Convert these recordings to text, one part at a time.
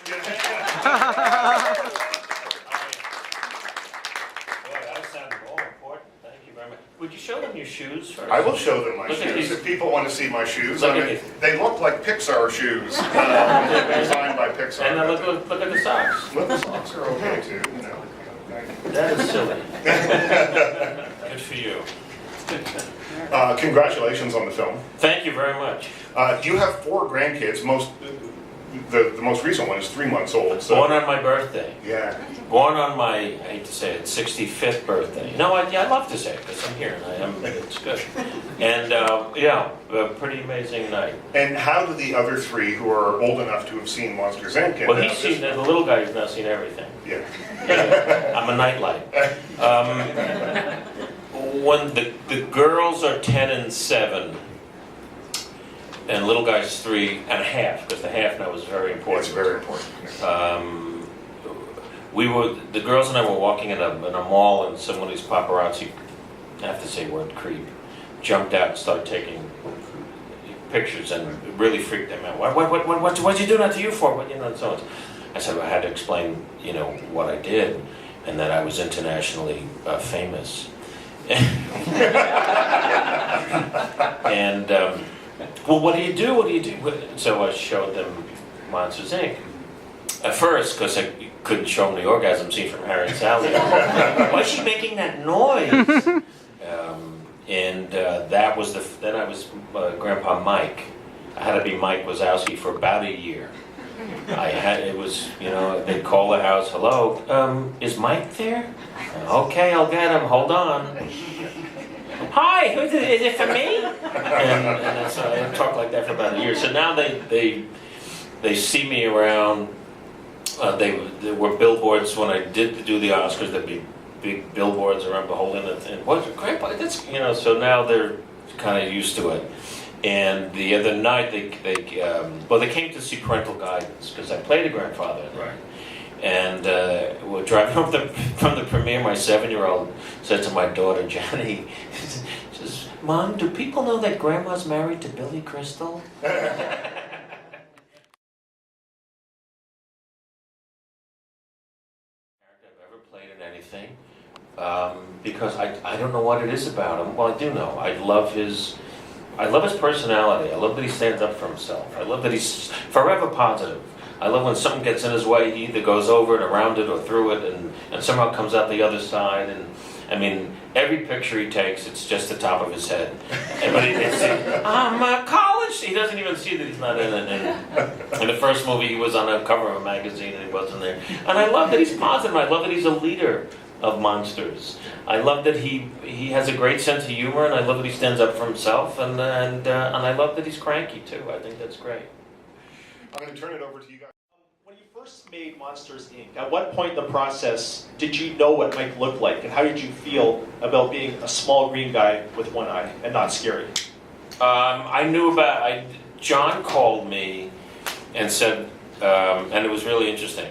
That sounded all important. Thank you very much. Would you show them your shoes first? I will show them my Look at shoes. these. If people want to see my shoes, Look I at mean, these. they look like Pixar shoes, designed by Pixar. And then look at the socks. But the socks are okay too, you know. That is silly. Good for you. Congratulations on the film. Thank you very much. You have 4 grandkids. The most recent one is 3 months old. So Born on my birthday. yeah. Born on my, I hate to say it, 65th birthday. No, I love to say it because I'm here and I am. It's good. And yeah, a pretty amazing night. And how do the other 3 who are old enough to have seen Monsters Inc. and Well, now he's seen, this- the little guy's now seen everything. Yeah. I'm a nightlight. When the girls are 10 and 7, and little guy's 3 and a half, because the half now is very important. It's very important. The girls and I were walking in a mall, and some of these paparazzi, I have to say word creep, jumped out and started taking pictures, and it really freaked them out. What'd you do that to you for? What, you know, and so on. I said, well, I had to explain, you know, what I did, and that I was internationally famous. And well, what do you do? What do you do? So I showed them Monsters Inc. At first, because I couldn't show them the orgasm scene from Harry and Sally. Why is she making that noise? That was then I was Grandpa Mike. I had to be Mike WAZOWSKI for about a year. It was, you know, they'd call the house, hello, is Mike there? Okay, I'll get him, hold on. Hi, is it for me? And so I talked like that for about a year. So now they see me around. There were billboards when I did do the Oscars. There'd be big billboards around beholding it. And what's Grandpa? That's, you know. So now they're kind of used to it. And the other night they came to see Parental Guidance because I played a grandfather. Right. And we're driving home from the premiere. My 7-year-old said to my daughter, Jenny, she says, Mom, do people know that Grandma's married to Billy Crystal? I've ever played in anything because I don't know what it is about him. Well, I do know. I love his personality. I love that he stands up for himself. I love that he's forever positive. I love when something gets in his way, he either goes over it, around it, or through it, and somehow comes out the other side. And I mean, every picture he takes, it's just the top of his head. Everybody thinks, I'm a college. He doesn't even see that he's not in it. And in the first movie, he was on the cover of a magazine and he wasn't there. And I love that he's positive. I love that he's a leader of monsters. I love that he has a great sense of humor, and I love that he stands up for himself. And I love that he's cranky too. I think that's great. I'm going to turn it over to you guys. When you first made Monsters Inc., at what point in the process did you know what Mike looked like, and how did you feel about being a small green guy with one eye and not scary? I knew about. John called me and said, and it was really interesting.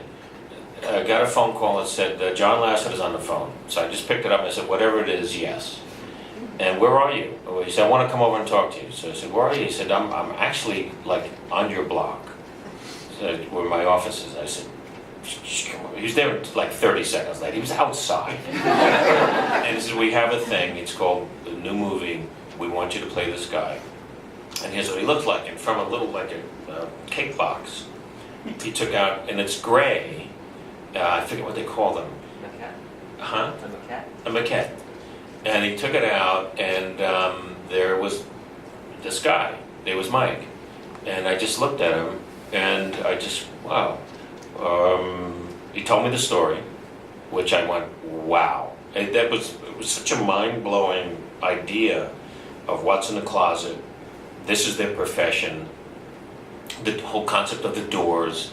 I got a phone call that said, John Lasseter is on the phone. So I just picked it up and I said, whatever it is, yes. And where are you? He said, I want to come over and talk to you. So I said, where are you? He said, I'm actually like on your block. Where my office is. I said, he was there like 30 seconds later. He was outside. And he said, we have a thing. It's called the new movie. We want you to play this guy. And here's what he looked like. And from a little, like a cake box, he took out, and it's gray. I forget what they call them. Maquette. Huh? A maquette. A maquette. And he took it out, and there was this guy. There was Mike. And I just looked at him, and I just, wow. He told me the story, which I went, wow. And it was such a mind-blowing idea of what's in the closet. This is their profession. The whole concept of the doors.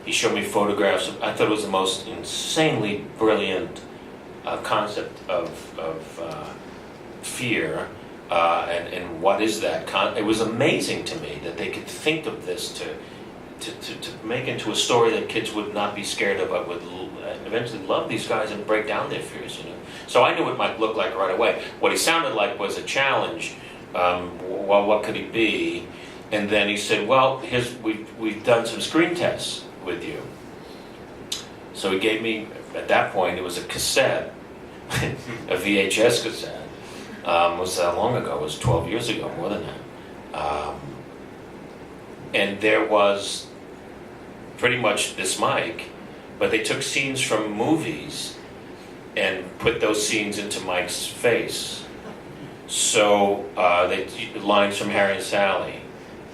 He showed me photographs. I thought it was the most insanely brilliant concept of fear. And what is that? It was amazing to me that they could think of this to make into a story that kids would not be scared of, but would eventually love these guys and break down their fears. You know? So I knew what Mike looked like right away. What he sounded like was a challenge. Well, what could he be? And then he said, well, we've done some screen tests. with you. So he gave me, at that point, it was a cassette, a VHS cassette. It was that long ago, it was 12 years ago, more than that. And there was pretty much this mic, but they took scenes from movies and put those scenes into Mike's face. So lines from Harry and Sally,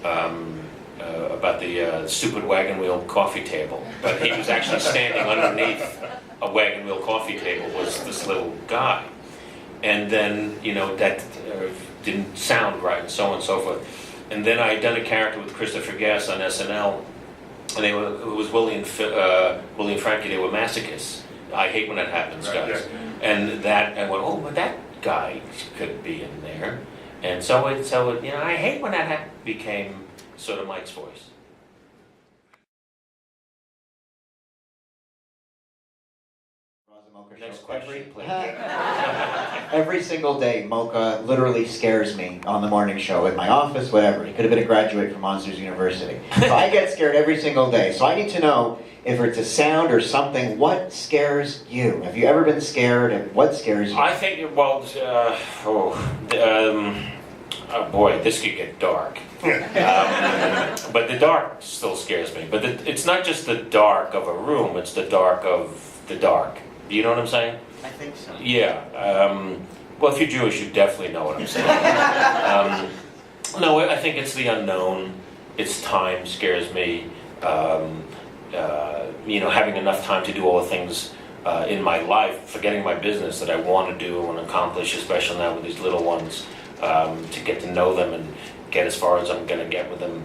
about the stupid wagon wheel coffee table, but he was actually standing underneath a wagon wheel coffee table, was this little guy. And then, you know, that didn't sound right, and so on and so forth. And then I had done a character with Christopher Guest on SNL, and it was Willie and Frankie. They were masochists. I hate when that happens, guys. Yeah. And I went, oh, but that guy could be in there. And so you know, I hate when that became sort of Mike's voice. Next question, please. Every single day, Mocha literally scares me on the morning show, in my office, whatever. He could have been a graduate from Monsters University. So I get scared every single day. So I need to know if it's a sound or something, what scares you? Have you ever been scared, and what scares you? I think, well, oh boy, this could get dark. But the dark still scares me. But it's not just the dark of a room, it's the dark of the dark. Do you know what I'm saying? I think so. Yeah. Well, if you're Jewish, you definitely know what I'm saying. No, I think it's the unknown. It's time scares me. You know, having enough time to do all the things in my life, forgetting my business that I want to do and accomplish, especially now with these little ones, to get to know them and get as far as I'm going to get with them.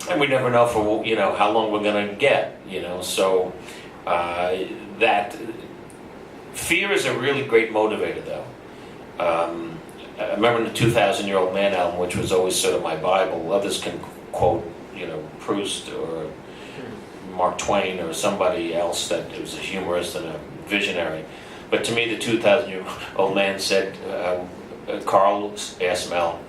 And we never know for, you know, how long we're going to get, you know. So that fear is a really great motivator, though. I remember the 2,000-Year-Old Man album, which was always sort of my Bible. Others can quote, you know, Proust or Mark Twain or somebody else that was a humorist and a visionary. But to me, the 2,000-Year-Old Man said, Carl asked Mel,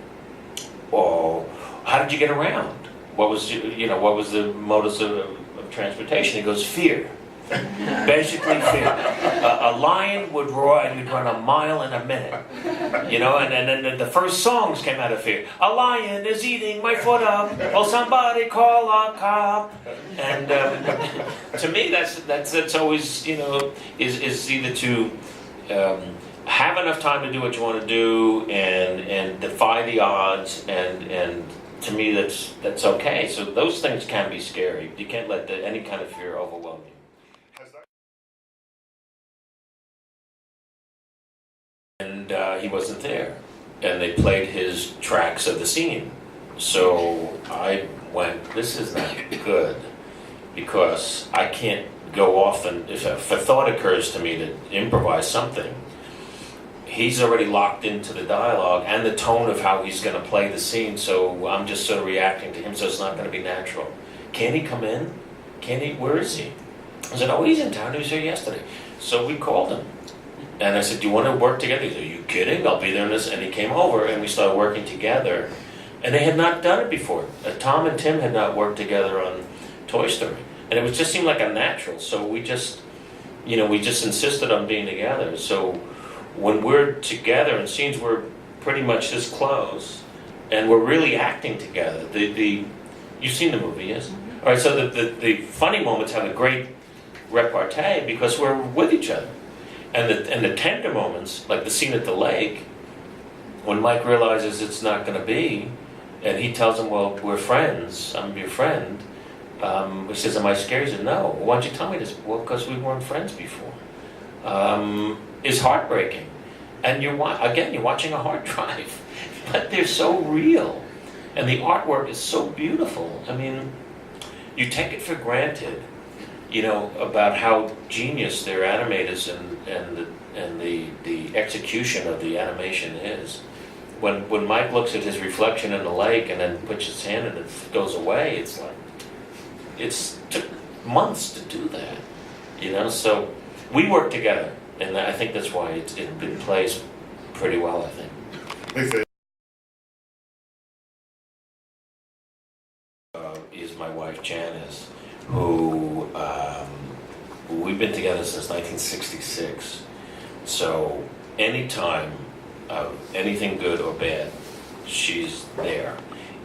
oh, how did you get around? What was, you know, what was the modus of transportation? He goes, fear. Basically fear. A lion would roar and you'd run a mile in a minute. You know, and then the first songs came out of fear. A lion is eating my foot up. Oh, somebody call a cop. And to me, that's always, you know, is either to have enough time to do what you want to do and defy the odds, and to me that's okay. So those things can be scary. You can't let any kind of fear overwhelm you. And he wasn't there, and they played his tracks of the scene. So I went, this is not good, because I can't go off and, if a thought occurs to me to improvise something, he's already locked into the dialogue and the tone of how he's going to play the scene, so I'm just sort of reacting to him, so it's not going to be natural. Can he come in? Can he? Where is he? I said, oh, he's in town, he was here yesterday. So we called him. And I said, do you want to work together? He said, are you kidding? I'll be there in this. And he came over and we started working together. And they had not done it before. Tom and Tim had not worked together on Toy Story. And it just seemed like a natural. So we just, you know, we just insisted on being together. So when we're together in scenes, we're pretty much this close. And we're really acting together. You've seen the movie, yes? All right, so the funny moments have a great repartee because we're with each other. And the tender moments, like the scene at the lake, when Mike realizes it's not going to be, and he tells him, well, we're friends, I'm your friend. He says, am I scared? He said, no. Why don't you tell me this? Well, because we weren't friends before. It's heartbreaking. And you're watching a hard drive, but they're so real. And the artwork is so beautiful. I mean, you take it for granted, you know, about how genius their animators and the execution of the animation is. When Mike looks at his reflection in the lake and then puts his hand and it goes away, it's like, it took months to do that, you know. So we work together, and I think that's why it plays pretty well, I think. Is my wife Janice, who we've been together since 1966. So anytime anything good or bad, she's there.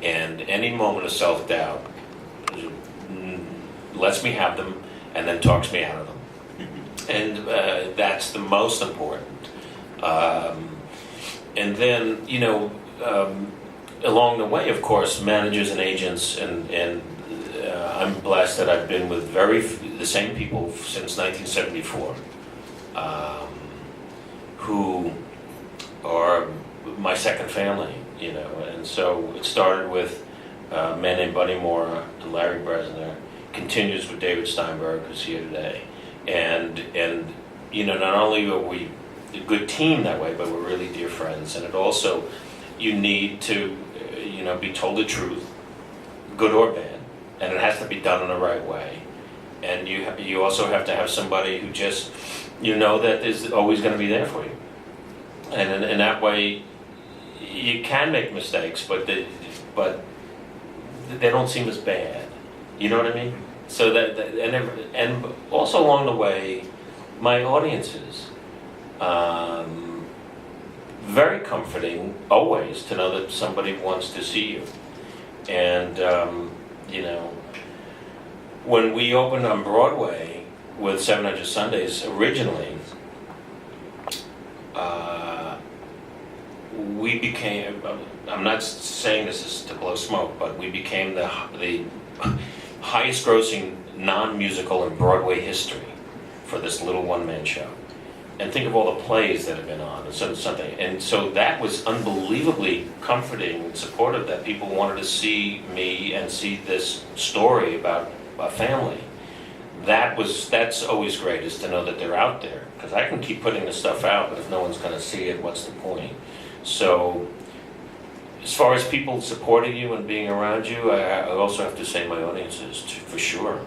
And any moment of self-doubt lets me have them and then talks me out of them. And that's the most important. And then, along the way, of course, managers and agents, and I'm blessed that I've been with the same people since 1974, who are my second family, and so it started with a man named Buddy Mora and Larry Bresner, continues with David Steinberg, who's here today, and not only are we a good team that way, but we're really dear friends, and it also, you need to, be told the truth, good or bad, and it has to be done in the right way, and you also have to have somebody who just, that is always going to be there for you, and in that way, you can make mistakes, but they don't seem as bad. You know what I mean? So and also along the way, my audiences, very comforting always to know that somebody wants to see you. And when we opened on Broadway with 700 Sundays originally, we became, I'm not saying this is to blow smoke, but we became the highest grossing non-musical in Broadway history for this little one-man show. And think of all the plays that have been on, and so that was unbelievably comforting and supportive, that people wanted to see me and see this story about a family. That's always great, is to know that they're out there, because I can keep putting this stuff out, but if no one's going to see it, what's the point? So as far as people supporting you and being around you, I also have to say my audiences, for sure.